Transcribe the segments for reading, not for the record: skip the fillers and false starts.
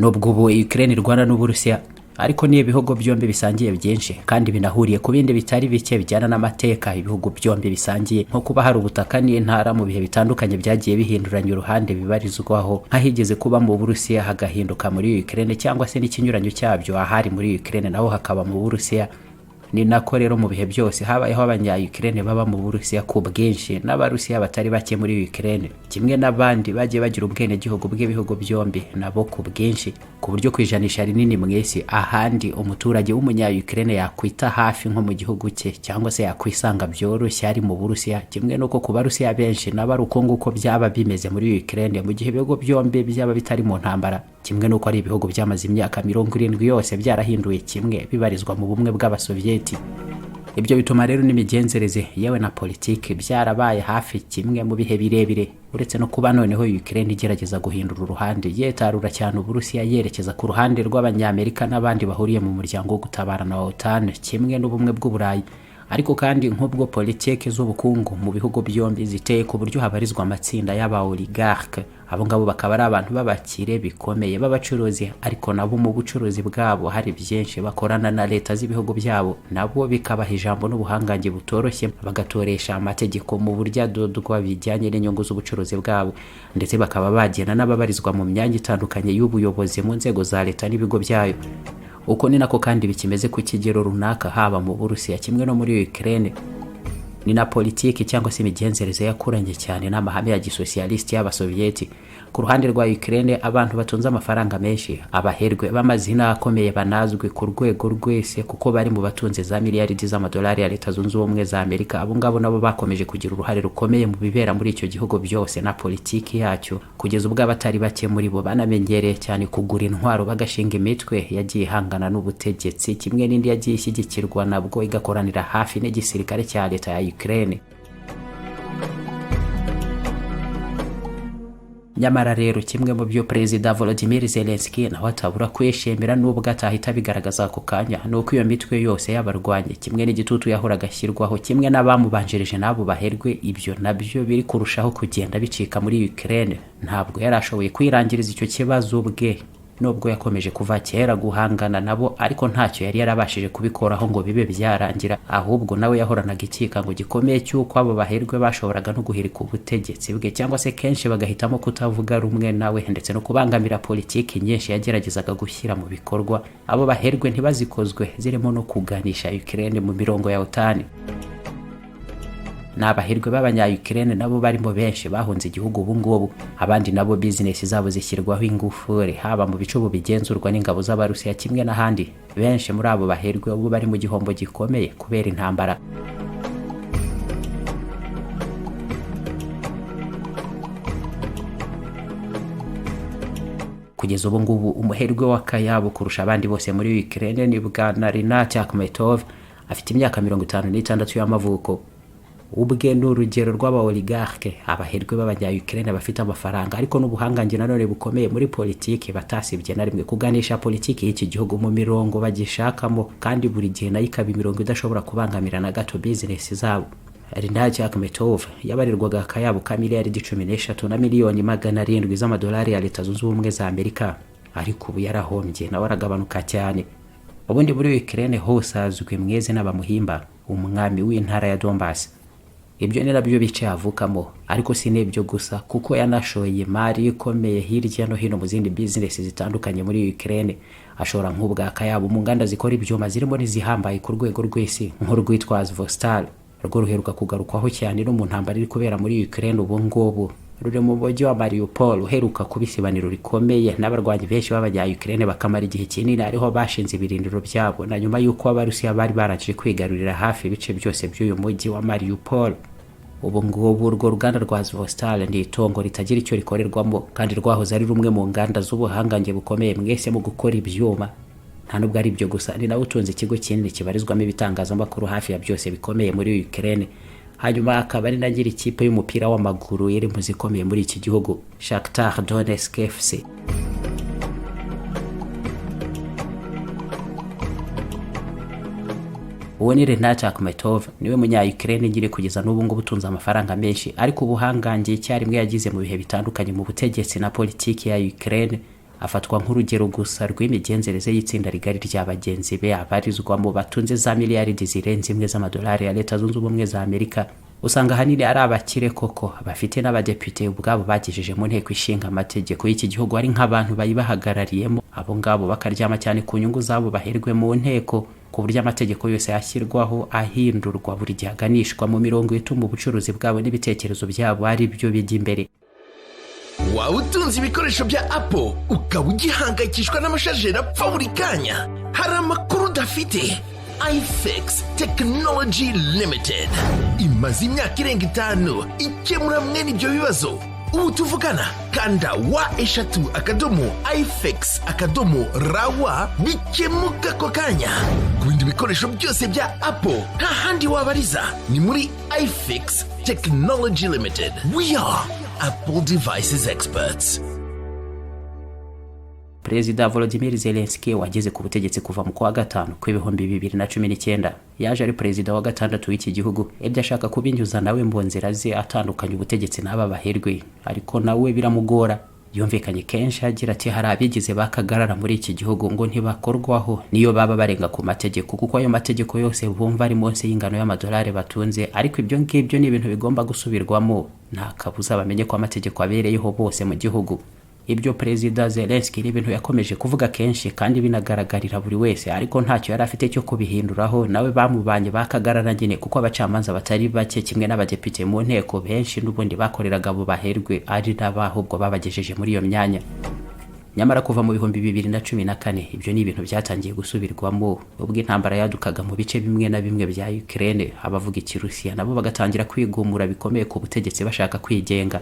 nubwo ubu Ukraine irwana n'Uburusiya ariko ni ibihugu byombi bisangiye byinshi kandi binahuriye ku bindi bitari bike bijyana n'amateka ibihugu byombi bisangiye nko kuba hari ubutaka n'intara mu bihe bitandukanye byagiye bihinduranya uruhande bibarizwaho nk'ahigeze kuba mu Burusiya hagahinduka muri Ukraine cyangwa se n'ikinyuranyo cyabyo ahari muri Ukraine naho hakaba mu Burusiya. Ni nako rero mu bihe byose habayeho abanya-Ukraine baba mu Burusiya ku bwinshi n'Abarusiya batari bake muri Ukraine kimwe n'abandi bagiye bagira ubwene gihugu bw'ibihugu byombi nabo ku bwinshi ku buryo kwijanisha rinini mwese ahandi umuturage w'umunya-Ukraine yakwita hafi nko mu gihugu cye cyangwa se yakwisanga byoroshye ari mu Burusiya kimwe nuko ku Barusiya benshi n'abaruko nguko byaba bimeze muri Ukraine mu gihe ibihugu byombi byaba bitari mu ntambara kimwe nuko ari ibihugu byamaze imyaka 70 yose byarahinduye kimwe bibarizwa mu bumwe bw'Abasovieti. Ibyo bituma rero n'imigenzereze yewe na politiki byarabaye hafi kimwe mu bihe birebire uretse no kuba noneho Ukraine igerageza guhindura uruhande yetarura cyane Uburusiya yerekeza ku ruhande rw'Abanyamerika n'abandi bahuriye mu muryango wo gutabarana wa OTAN kimwe n'ubumwe bw'Uburayi. Ariko kandi nk'ubwo politiki z'ubukungu mu bihugu byombi ziteye ku buryo habarizwa amatsinda y'aba-oligarque abo ngabo bakaba ari abantu b'abakire bikomeye b'abacuruzi ariko nabo mu bucuruzi bwabo hari byinshi bakorana na leta z'ibihugu byabo nabo bikabaha ijambo n'ubuhangange butoroshye bagatoresha amategeko mu buryo adodwa bijyanye n'inyungu z'ubucuruzi bwabo ndetse bakaba bagena n'ababarizwa mu myanya itandukanye y'ubuyobozi mu nzego za leta n'ibigo byayo. Uko ni nako kandi bikimeze ku kigero runaka haba mu Burusiya kimwe no muri Ukraine. Ni na politiki cyangwa se imigenzereze yakuranye cyane n'amahame ya gisosiyalisti y'Abasovieti. Ku ruhande rwa Ukraine abantu batunze amafaranga menshi abaherwe b'amazina akomeye banazwe ku rwego rwese kuko bari mu batunze za miliyaridi z'amadolari ya Leta Zunze Ubumwe za Amerika abo ngabo nabo bakomeje kugira uruhare rukomeye mu bibera muri icyo gihugu byose na politiki yacyo kugeza ubwo abatari bake muri bo banamenyereye cyane kugura intwaro bagashinga imitwe yagiye ihangana n'ubutegetsi kimwe n'indi yagiye ishyigikirwa nabwo igakoranira hafi n'igisirikare cya leta ya Ukraine. Nyamara rero kimwe mu byo Perezida Volodymyr Zelensky nawe atabura kwishimira nubwo atahita bigaragaza ako kanya nuko iyo mitwe yose y'abarwanye kimwe n'igitutu yahoraga ashyirwaho kimwe n'abamubanjirije nabo baherwe ibyo nabyo biri kurushaho kugenda bicika muri Ukraine ntabwo yarashoboye kwirangiriza icyo kibazo ubwe nubwo yakomeje kuva kera guhangana nabo ariko ntacyo yari yarabashije kubikoraho ngo bibe byarangira ahubwo nawe yahoranaga ikika ngo gikomeye cy'uko abo baherwe bashoboraga no guhirika ubutegetsi bwe cyangwa se kenshi bagahitamo kutavuga rumwe nawe ndetse no kubangamira politiki nyinshi yageragezaga gushyira mu bikorwa abo baherwe ntibazikozwe zirimo no kuganisha Ukraine mu mirongo ya OTAN. N'abaherwe b'abanya-Ukraine nabo barimo benshi bahunze igihugu ubu ngubu abandi nabo business zabo zishyirwaho ingufure haba mu bicubu bigenzurwa n'ingabo z'Abarusiya kimwe n'ahandi benshi muri abo baherwe ubu bari mu gihombo gikomeye kubera intambara. Kugeza ubu ngubu umuherwe w'akayabo kurusha abandi bose muri Ukraine ni Bwana Yabakozeho afite imyaka 56 y'amavuko. Ubwe n'urugero rw'aba-oligarque abaherwe b'abanya-Ukraine bafite amafaranga ariko n'ubuhangange nanone bukomeye muri politiki batasibye na rimwe kuganisha politiki y'iki gihugu mu mirongo bagishakamo kandi buri gihe nayo ikaba imirongo idashobora kubangamira na gato business zabo. Yabakozeho yabarirwaga akayabo ka miliyaridi 13 na miliyoni 700 z'amadolari ya Leta Zunze Ubumwe za Amerika ariko ubu yarahombye nawe aragabanuka cyane. Ubundi muri Ukraine hose azwi mweze n'abamuhimba umwami w'intara ya Donbass. Ibyo ni nabyo bice avukamo ariko si nebyo gusa kuko yanashoye imari ikomeye hirya no hino mu zindi business zitandukanye muri Ukraine ashora nk'ubwa akayabo mu nganda zikora ibyuma zirimo n'izihambaye ku rwego rw'isi nk'urwitwa Azovstal rwo ruheruka kugarukwaho cyane no mu ntambara iri kubera muri Ukraine ubu ngubu ruri mu mujyi wa Mariupol uheruka kubisibaniro rikomeye n'abarwanyi benshi b'abanya-Ukraine bakamara igihe kinini ariho bashinze ibirindiro byabo na nyuma y'uko Abarusiya bari barangije kwigarurira hafi ibice byose by'uyu mujyi wa Mariupol. Ubu ngubu urwo ruganda rwa Azovstal ni itongo ritagira icyo rikorerwamo kandi rwahoze ari rumwe mu nganda z'ubuhangange bukomeye mwese mu gukora ibyuma. Nta nubwo ari byo gusa ni nawe utunze ikigo kinini kibarizwamo ibitangazamakuru hafi ya byose bikomeye muri Ukraine. Hanyuma akaba ari nagira ikipe y'umupira w'amaguru iri mu zikomeye muri iki gihugu Shakhtar Donetsk FC. Uwo ni Yabakozeho niwe munya-Ukraine ngire kugeza n'ubu ngubu utunze amafaranga menshi ariko ubuhangange icyarimwe yagize mu bihe bitandukanye mu butegetsi na politiki ya Ukraine afatwa nk'urugero gusa rw'imigenzereze y'itsinda rigari ry'abagenzi be abarizwa mu batunze za miliyaridi zirenze imwe z'amadolari ya Leta Zunze Ubumwe za Amerika. Usanga ahanini ari abakire koko bafite n'abadepite ubwabo bagejeje mu nteko ishinga amategeko y'iki gihugu ari nk'abantu bayibahagarariyemo, abo ngabo bakaryama cyane ku nyungu zabo baherwe mu nteko, ku buryo amategeko yose yashyirwaho ahindurwa buri gihe aganishwa mu mirongo ituma ubucuruzi bwabo n'ibitekerezo byabo ari byo bijya imbere. Waba utunze ibikoresho bya Apple ukaba ugihangayikishwa n'amashajeri apfa buri kanya? Hari amakuru udafite? iFix Technology Limited imaze imyaka irenga 5 ikemura mwene ibyo bibazo. Ubu tuvugana kanda wa/ifix.rawa bikemuka ko kanya. Ku bindi bikoresho byose bya Apple nta handi wabariza, ni muri iFix Technology Limited. We are Apple Devices Experts. Perezida Volodymyr Zelensky wageze ku butegetsi kuva mu kwa gatanu kw'ibihumbi 2019 yaje ari perezida wa gatandatu w'iki gihugu. Ibyo ashaka kubinyuza nawe mu nzira ze atandukanye ubutegetsi n'aba baherwe, ariko nawe biramugora. Yumvikanye kenshi agira ati hari abigize bakagarara muri iki gihugu ngo ntibakorwaho niyo baba barenga ku mategeko, kuko ayo mategeko yose bumva ari munsi y'ingano y'amadolari batunze. Ariko ibyo ngibyo ni ibintu bigomba gusubirwamo, nta kabuza bamenye ko amategeko abereyeho bose mu gihugu. Ibyo Perezida Zelensky ni ibintu yakomeje kuvuga kenshi kandi binagaragarira buri wese, ariko ntacyo yari afite cyo kubihinduraho. Nawe bamubanye bakagarara nyine, kuko abacamanza batari bake kimwe n'abadepite mu nteko benshi n'ubundi bakoreraga abo baherwe ari n'abahubwo babagejeje muri iyo myanya. Nyamara kuva mu bihumbi 2014 ibyo ni ibintu byatangiye gusubirwamo ubwo intambara yadukaga mu bice bimwe na bimwe bya Ukraine. Abavuga ikirusiya nabo bagatangira kwigumura bikomeye ku butegetsi bashaka kwigenga.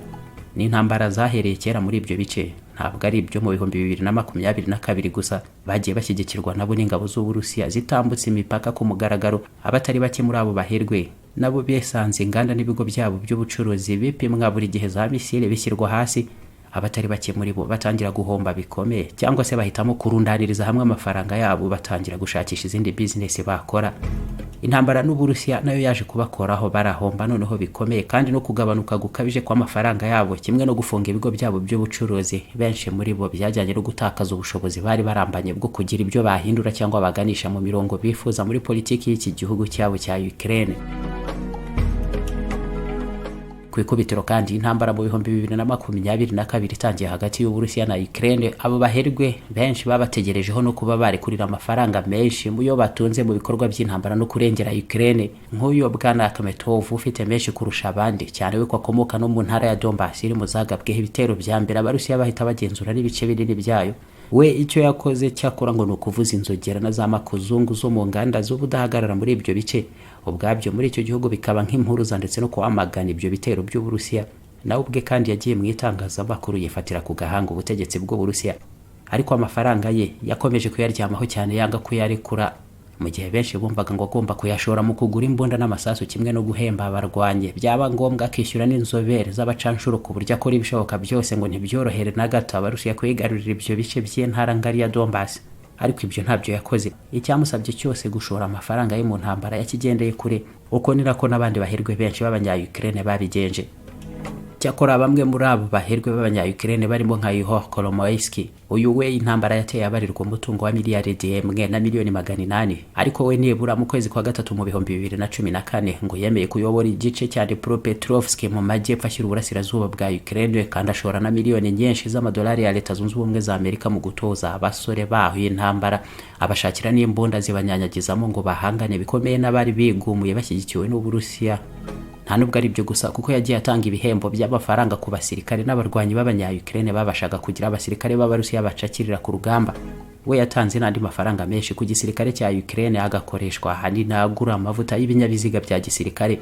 Ni intambara zahereye kera muri ibyo bice, ntabwo ari ibyo mu bihumbi 2022 gusa. Bagiye bashyigikirwa nabo n'ingabo z'Uburusiya zitambutse imipaka ku mugaragaro. Abatari bake muri abo baherwe nabo besanze inganda n'ibigo byabo by'ubucuruzi bipimwa buri gihe za misile bishyirwa hasi. Abatari bake muri bo batangira guhomba bikomeye, cyangwa se bahitamo kurundaniriza hamwe amafaranga yabo batangira gushakisha izindi business bakora. Intambara n'Uburusiya nayo yaje kubakoraho, barahomba noneho bikomeye, kandi no kugabanuka gukabije kw'amafaranga yabo kimwe no gufunga ibigo byabo by'ubucuruzi. Benshi muri bo byajyanye no gutakaza ubushobozi bari barambanye bwo kugira ibyo bahindura cyangwa baganisha mu mirongo bifuza muri politiki y'iki gihugu cyabo cya Ukraine. Ku ikubitiro kandi intambara mu bihumbi 2022 itangiye hagati y'Uburusiya na Ukraine, abo baherwe benshi babategerejeho no kuba bari kurira amafaranga menshi mu yo batunze mu bikorwa by'intambara no kurengera Ukraine. Nk'uyo Bwana Akhmetov ufite menshi kurusha abandi, cyane we ko akomoka no mu ntara ya Donbass iri mu zagabweho ibitero bya mbere Abarusiya bahita bagenzura n'ibice binini byayo. We icyo yakoze cyakora ngo ni ukuvuza inzogera na za makuzungu zo mu nganda z'ubudahagarara muri ibyo bice. Ubwabyo muri icyo gihugu bikaba nk'impuruza ndetse no kwamagana ibyo bitero by'Uburusiya. Nawe ubwe kandi yagiye mu itangazamakuru yifatira ku gahanga ubutegetsi bw'Uburusiya, ariko amafaranga ye yakomeje kuyaryamaho cyane, yanga kuyarekura, mu gihe benshi bumvaga ngo agomba kuyashora mu kugura imbunda n'amasasu kimwe no guhemba abarwanye. Byaba ngombwa akishyura n'inzobere z'abacanshuro ku buryo akora ibishoboka byose ngo ntibyorohere na gato Abarusiya kwigarurira ibyo bice by'intara ngari ya Donbass. Ariko ibyo ntabyo yakoze. Icyamusabye cyose gushora amafaranga ye mu ntambara yakigendeye kure, uko nirako n'abandi baherwe benshi b'abanya-Ukraine babigenje. Cyakora bamwe muri abo baherwe b'abanya-Ukraine barimo nka Yabakozeho, uyu we intambara yateye abarirwa umutungo wa miliyaridi 1,800,000, ariko we nibura mu kwezi kwa gatatu mu bihumbi 2014 ngo yemeye kuyobora igice cya Dnipropetrovsk mu majyepfo ashyira uburasirazuba bwa Ukraine, kandi ashora na miliyoni nyinshi z'amadolari ya Leta Zunze Ubumwe za Amerika mu gutoza abasore baho intambara, abashakira n'imbunda zibanyanyagizamo ngo bahangane bikomeye n'abari bigumuye bashyigikiwe n'Uburusiya. Nta nubwo ari byo gusa, kuko yagiye atanga ibihembo by'amafaranga ku basirikare n'abarwanyi b'abanya-Ukraine babashaga kugira abasirikare b'Abarusiya bacakirira ku rugamba. We yatanze n'andi mafaranga menshi ku gisirikare cya Ukraine, agakoreshwa ahanini agura amavuta y'ibinyabiziga bya gisirikare.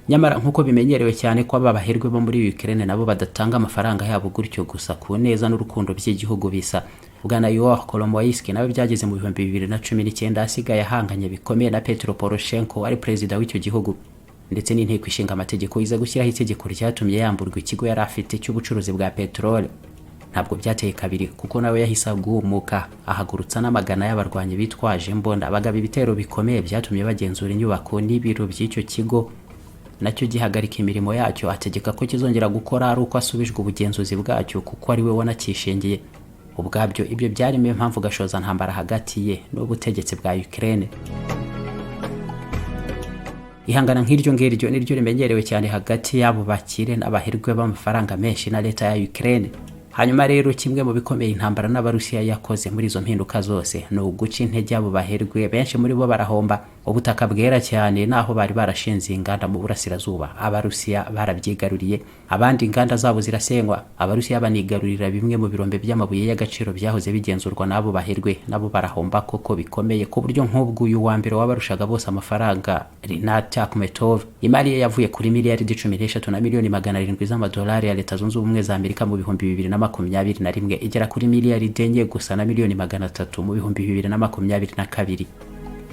Nyamara nk'uko bimenyerewe cyane ko aba baherwe bo muri Ukraine nabo badatanga amafaranga yabo gutyo gusa ku neza n'urukundo by'igihugu bisa. Bwana Yabakozeho nawe byageze mu bihumbi 2019 asigaye ahanganye bikomeye na Petro Poroshenko wari perezida w'icyo gihugu, ndetse n'inteko ishinga amategeko iza gushyiraho itegeko ryatumye yamburwa ikigo yari afite cy'ubucuruzi bwa peteroli. Ntabwo byateye kabiri, kuko nawe yahise agumuka ahagurutsa n'amagana y'abarwanyi bitwaje imbunda bagaba ibitero bikomeye byatumye bagenzura inyubako n'ibiro by'icyo kigo, nacyo gihagarika imirimo yacyo, ategeka ko kizongera gukora ari uko asubijwe ubugenzuzi bwacyo, kuko ari we wanakishengeye. ubwabyo ibyo byarimo impamvu gashoza ntambara hagati ye n'ubutegetsi bwa Ukraine. Ihangana nk'iryo ngiryo niryo rimenyerewe cyane hagati y'abo bakire n'abaherwe b'amafaranga menshi na leta ya Ukraine. Hanyuma rero kimwe mu bikomeye intambara n'Abarusiya yakoze muri izo mpinduka zose no uguca intege abo baherwe, benshi muri bo barahomba. Ubutaka bwera cyane naho bari barashinze inganda mu burasirazuba, Abarusiya barabyigaruriye, abandi inganda zabo zirasenywa. Abarusiya banigarurira bimwe mu birombe by'amabuye y'agaciro byahoze bigenzurwa n'abo baherwe, nabo barahomba koko bikomeye, ku buryo nk'ubwo uyu wa mbere wabarushaga bose amafaranga Rinat Akhmetov, imari ye yavuye kuri miliyaridi 13 na miliyoni 700 z'amadolari ya Leta Zunze Ubumwe za Amerika mu bihumbi 2021 igera kuri miliyaridi enye gusa na miliyoni 300 mu bihumbi 2022.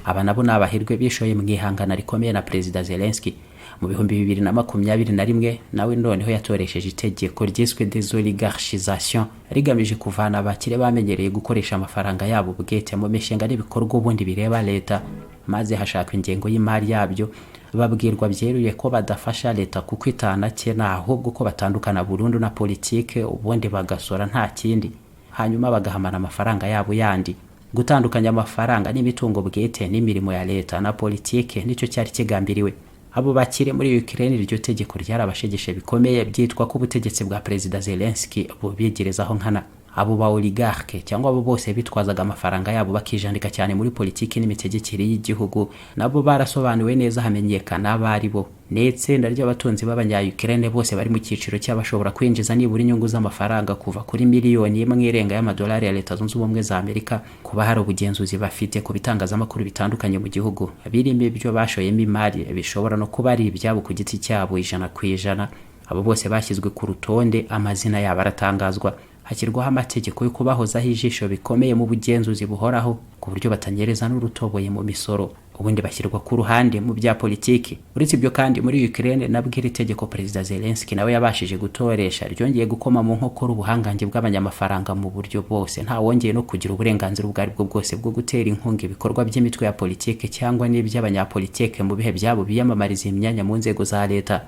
Aba nabo n'abaherwe bishoye mu ihangana rikomeye na Perezida Zelensky mu bihumbi 2021, nawe noneho yatoresheje itegeko ryiswe désoligarchisation rigamije kuvana abakire bamenyereye gukoresha amafaranga yabo bwite mu mishinga n'ibikorwa ubundi bireba leta, maze hashaka ingengo y'imari yabyo. Babwirwa byeruye ko badafasha leta kuko itana cyena, ahubwo ko batandukana burundu na politike, ubundi bagasora nta kindi, hanyuma bagahamana amafaranga yabo yandi. Gutandukanya amafaranga n'imitungo bwite n'imirimo ya leta na politike nicyo cyari kigambiriwe. Abo bakire muri Ukraine iryo tegeko ryarabashegeshe bikomeye, byitwa ko ubutegetsi bwa Perezida Zelensky bubigerezaho nkana. Abo ba oligarque cyangwa abo bose bitwazaga amafaranga yabo bakijandika cyane muri politiki n'imitegekere y'igihugu, nabo barasobanuwe neza hamenyekana abari bo. N'itsinda ry'abatunzi b'abanya-Ukraine bose bari mu cyiciro cy'abashobora kwinjiza nibura inyungu z'amafaranga kuva kuri miliyoni imwe irenga y'amadolari ya Leta Zunze Ubumwe za Amerika, kuba hari ubugenzuzi bafite ku bitangazamakuru bitandukanye mu gihugu birimo ibyo bashoyemo imari bishobora no kuba ari ibyabo ku giti cyabo 100%. Abo bose bashyizwe ku rutonde, amazina yabo aratangazwa, hashyirwaho amategeko yo kubahozaho ijisho bikomeye mu bugenzuzi buhoraho ku buryo batanyereza n'urutoboye mu misoro, ubundi bashyirwa ku ruhande mu bya politiki. Uretse ibyo kandi muri Ukraine nabwira itegeko Perezida Zelensky nawe yabashije gutoresha ryongeye gukoma mu nkokora ubuhangange bw'abanyamafaranga mu buryo bwose, nta wongeye no kugira uburenganzira ubwo aribwo bwose bwo gutera inkunga ibikorwa by'imitwe ya politiki cyangwa n'iby'abanyapolitike mu bihe byabo biyamamariza imyanya mu nzego za leta.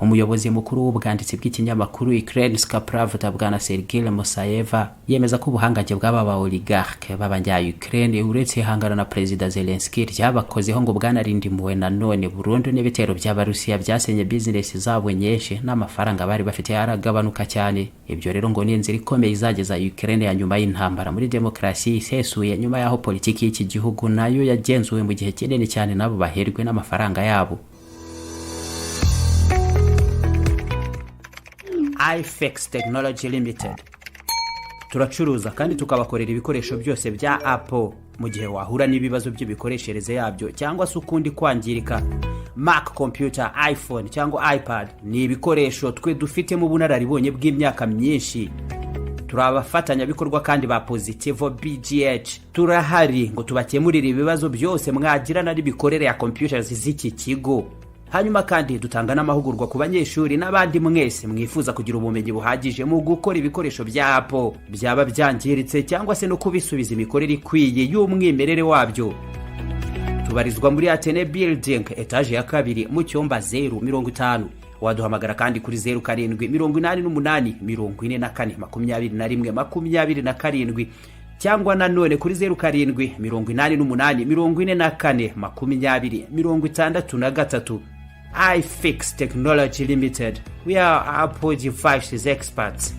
Umuyobozi mukuru w'ubwanditsi bw'ikinyamakuru Ukrainska Pravda bwana Sergei Musayeva yemeza ko ubuhangange bw'aba oligarque b'abanya-Ukraine uretse ihangana na Perezida Zelensky ryabakozeho ngo bwanarindimuwe nanone burundu n'ibitero by'Abarusiya byasenye business zabo nyinshi n'amafaranga bari bafite yaragabanuka cyane. Ibyo rero ngo ni inzira ikomeye izageza Ukraine ya nyuma y'intambara muri demokarasi isesuye, nyuma yaho politiki y'iki gihugu nayo yagenzuwe mu gihe kinini cyane nabo baherwe n'amafaranga yabo. iFix Technology Limited turacuruza kandi tukabakorera ibikoresho byose bya Apple mu gihe wahura n'ibibazo by'ibikoreshereze yabyo cyangwa se ukundi kwangirika. Mac computer, iPhone cyangwa iPad ni ibikoresho twe dufite mu bunararibonye bw'imyaka myinshi. Turabafatanya bikorwa kandi ba Positivo BGH turahari ngo tubakemurire ibibazo byose mwagirana n'ibikorere ya computers z'iki kigo. Hanyuma kandi dutanga n'amahugurwa ku banyeshuri n'abandi mwese mwifuza kugira ubumenyi buhagije mu gukora ibikoresho bya Apple byaba byangiritse cyangwa se no kubisubiza imikorere ikwiye y'umwimerere wabyo. Tubarizwa muri Atene Building etage ya 2 mu cyumba 050. Waduhamagara kandi kuri 0788442127 cyangwa nanone kuri 0788442063. iFix Technology Limited. We are Apple devices experts.